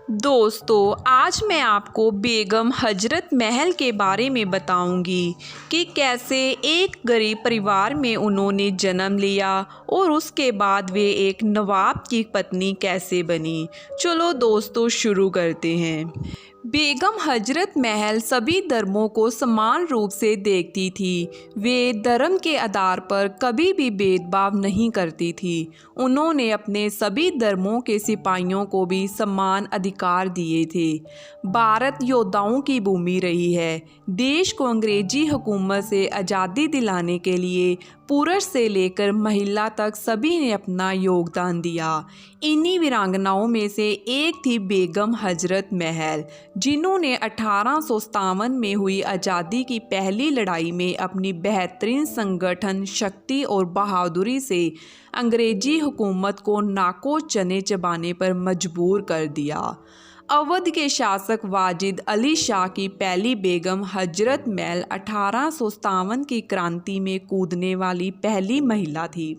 दोस्तों, आज मैं आपको बेगम हजरत महल के बारे में बताऊंगी कि कैसे एक गरीब परिवार में उन्होंने जन्म लिया और उसके बाद वे एक नवाब की पत्नी कैसे बनी। चलो दोस्तों, शुरू करते हैं। बेगम हजरत महल सभी धर्मों को समान रूप से देखती थी। वे धर्म के आधार पर कभी भी भेदभाव नहीं करती थी। उन्होंने अपने सभी धर्मों के सिपाहियों को भी समान अधिकार दिए थे। भारत योद्धाओं की भूमि रही है। देश को अंग्रेजी हुकूमत से आज़ादी दिलाने के लिए पुरुष से लेकर महिला तक सभी ने अपना योगदान दिया। इन्हीं वीरांगनाओं में से एक थी बेगम हजरत महल, जिन्होंने 1857 में हुई आज़ादी की पहली लड़ाई में अपनी बेहतरीन संगठन शक्ति और बहादुरी से अंग्रेजी हुकूमत को नाको चने चबाने पर मजबूर कर दिया। अवध के शासक वाजिद अली शाह की पहली बेगम हजरत महल 1857 की क्रांति में कूदने वाली पहली महिला थी।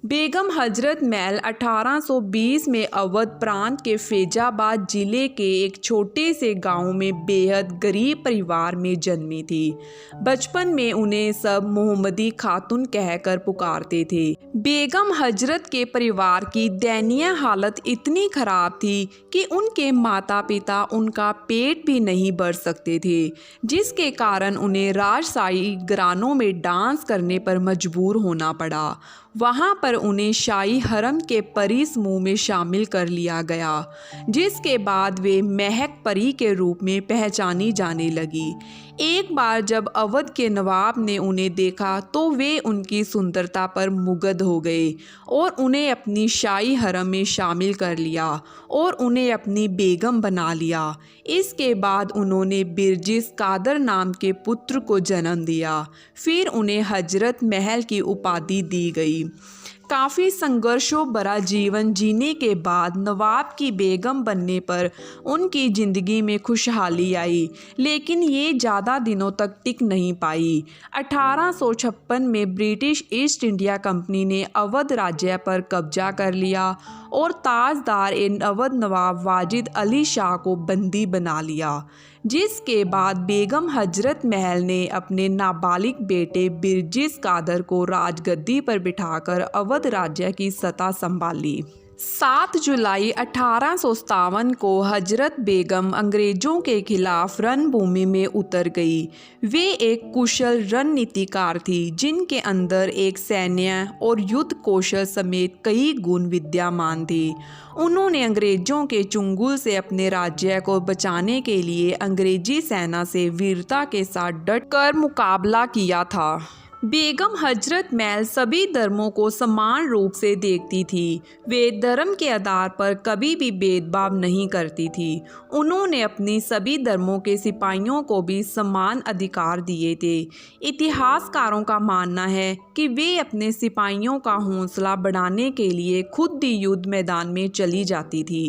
बेगम हजरत महल 1820 में अवध प्रांत के फैजाबाद जिले के एक छोटे से गांव में बेहद गरीब परिवार में जन्मी थी। बचपन में उन्हें सब मोहम्मदी खातून कहकर पुकारते थे। बेगम हजरत के परिवार की दयनीय हालत इतनी खराब थी कि उनके माता पिता उनका पेट भी नहीं भर सकते थे, जिसके कारण उन्हें राजशाही घरानों में डांस करने पर मजबूर होना पड़ा। वहाँ पर उन्हें शाही हरम के परी समूह में शामिल कर लिया गया, जिसके बाद वे महक परी के रूप में पहचानी जाने लगी। एक बार जब अवध के नवाब ने उन्हें देखा तो वे उनकी सुंदरता पर मुग्ध हो गए और उन्हें अपनी शाही हरम में शामिल कर लिया और उन्हें अपनी बेगम बना लिया। इसके बाद उन्होंने बिरजिस कादर नाम के पुत्र को जन्म दिया। फिर उन्हें हजरत महल की उपाधि दी गई। काफ़ी संघर्षों भरा जीवन जीने के बाद नवाब की बेगम बनने पर उनकी ज़िंदगी में खुशहाली आई, लेकिन ये ज़्यादा दिनों तक टिक नहीं पाई। 1856 में ब्रिटिश ईस्ट इंडिया कंपनी ने अवध राज्य पर कब्जा कर लिया और ताजदार अवध नवाब वाजिद अली शाह को बंदी बना लिया, जिसके बाद बेगम हजरत महल ने अपने नाबालिग बेटे बिरजिस कादर को राजगद्दी पर बिठाकर अवध राज्य की सत्ता संभाली। 7 जुलाई 1857 को हजरत बेगम अंग्रेजों के खिलाफ रणभूमि में उतर गई। वे एक कुशल रणनीतिकार थी, जिनके अंदर एक सैन्य और युद्ध कौशल समेत कई गुण विद्यमान थे। उन्होंने अंग्रेजों के चंगुल से अपने राज्य को बचाने के लिए अंग्रेजी सेना से वीरता के साथ डटकर मुकाबला किया था। बेगम हजरत महल सभी धर्मों को समान रूप से देखती थी। वे धर्म के आधार पर कभी भी भेदभाव नहीं करती थी। उन्होंने अपनी सभी धर्मों के सिपाहियों को भी समान अधिकार दिए थे। इतिहासकारों का मानना है कि वे अपने सिपाहियों का हौसला बढ़ाने के लिए खुद ही युद्ध मैदान में चली जाती थी।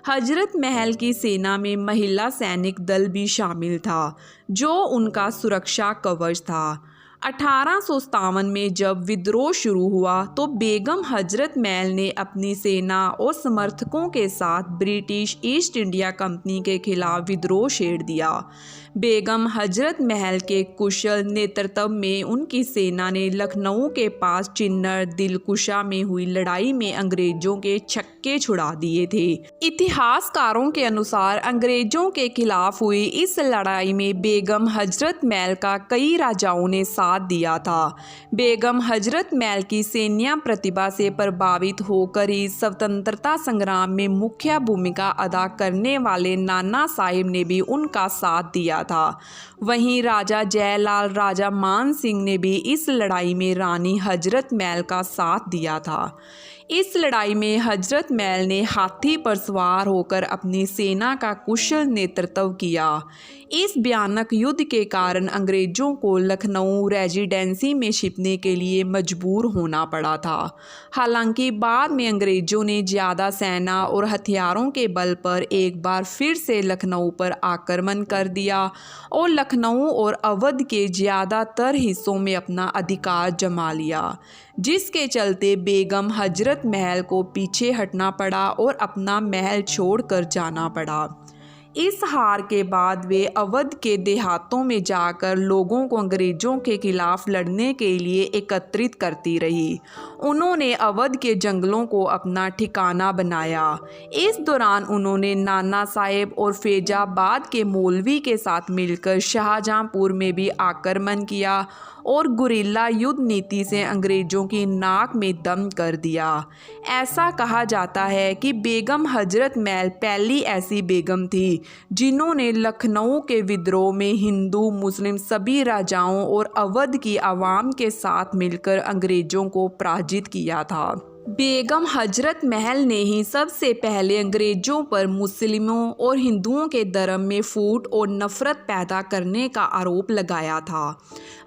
हजरत महल की सेना में महिला सैनिक दल भी शामिल था, जो उनका सुरक्षा कवच था। 1857 में जब विद्रोह शुरू हुआ तो बेगम हजरत महल ने अपनी सेना और समर्थकों के साथ ब्रिटिश ईस्ट इंडिया कंपनी के खिलाफ विद्रोह छेड़ दिया। बेगम हजरत महल के कुशल नेतृत्व में उनकी सेना ने लखनऊ के पास चिन्नर दिलकुशा में हुई लड़ाई में अंग्रेजों के छक्के छुड़ा दिए थे। इतिहासकारों के अनुसार अंग्रेजों के खिलाफ हुई इस लड़ाई में बेगम हजरत महल का कई राजाओं ने साथ दिया था। बेगम हजरत महल की सैन्य प्रतिभा से प्रभावित होकर ही स्वतंत्रता संग्राम में मुख्य भूमिका अदा करने वाले नाना साहिब ने भी उनका साथ दिया था। वहीं राजा जयलाल राजा मान सिंह ने भी इस लड़ाई में रानी हजरत महल का साथ दिया था। इस लड़ाई में हजरत महल ने हाथी पर सवार होकर अपनी सेना का कुशल नेतृत्व किया। इस भयानक युद्ध के कारण अंग्रेजों को लखनऊ रेजिडेंसी में छिपने के लिए मजबूर होना पड़ा था। हालांकि बाद में अंग्रेजों ने ज़्यादा सेना और हथियारों के बल पर एक बार फिर से लखनऊ पर आक्रमण कर दिया और लखनऊ और अवध के ज़्यादातर हिस्सों में अपना अधिकार जमा लिया, जिसके चलते बेगम हजरत हजरत महल को पीछे हटना पड़ा और अपना महल छोड़कर जाना पड़ा। इस हार के बाद वे अवध के देहातों में जाकर लोगों को अंग्रेज़ों के खिलाफ लड़ने के लिए एकत्रित करती रही। उन्होंने अवध के जंगलों को अपना ठिकाना बनाया। इस दौरान उन्होंने नाना साहेब और फैजाबाद के मौलवी के साथ मिलकर शाहजहांपुर में भी आक्रमण किया और गुरिल्ला युद्ध नीति से अंग्रेज़ों की नाक में दम कर दिया। ऐसा कहा जाता है कि बेगम हजरत महल पहली ऐसी बेगम थी जिन्होंने लखनऊ के विद्रोह में हिंदू मुस्लिम सभी राजाओं और अवध की आवाम के साथ मिलकर अंग्रेज़ों को पराजित किया था। बेगम हजरत महल ने ही सबसे पहले अंग्रेज़ों पर मुस्लिमों और हिंदुओं के धर्म में फूट और नफ़रत पैदा करने का आरोप लगाया था।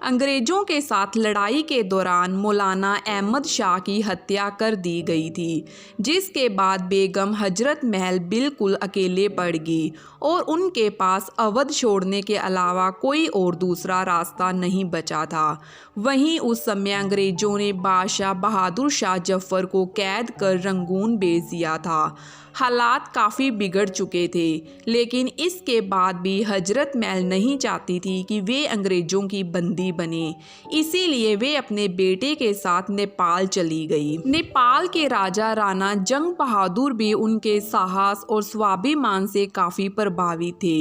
अंग्रेज़ों के साथ लड़ाई के दौरान मौलाना अहमद शाह की हत्या कर दी गई थी, जिसके बाद बेगम हजरत महल बिल्कुल अकेले पड़ गई और उनके पास अवध छोड़ने के अलावा कोई और दूसरा रास्ता नहीं बचा था। वहीं उस समय अंग्रेज़ों ने बादशाह बहादुर शाह जफ़र को कैद कर रंगून भेज दिया था। हालात काफ़ी बिगड़ चुके थे, लेकिन इसके बाद भी हजरत महल नहीं चाहती थी कि वे अंग्रेज़ों की बंदी बने। इसीलिए वे अपने बेटे के साथ नेपाल चली गई। नेपाल के राजा राणा जंग बहादुर भी उनके साहस और स्वाभिमान से काफ़ी प्रभावित थे।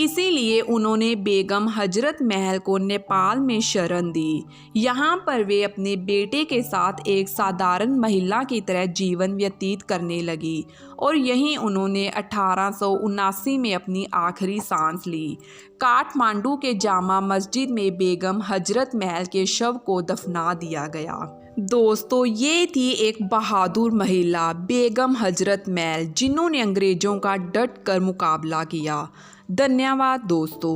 इसीलिए उन्होंने बेगम हजरत महल को नेपाल में शरण दी। यहाँ पर वे अपने बेटे के साथ एक साधारण महिला की तरह जीवन व्यतीत करने लगी और यहीं उन्होंने 1879 में अपनी आखिरी सांस ली। काठमांडू के जामा मस्जिद में बेगम हजरत महल के शव को दफना दिया गया। दोस्तों, ये थी एक बहादुर महिला बेगम हजरत महल जिन्होंने अंग्रेज़ों का डट कर मुकाबला किया। धन्यवाद दोस्तों।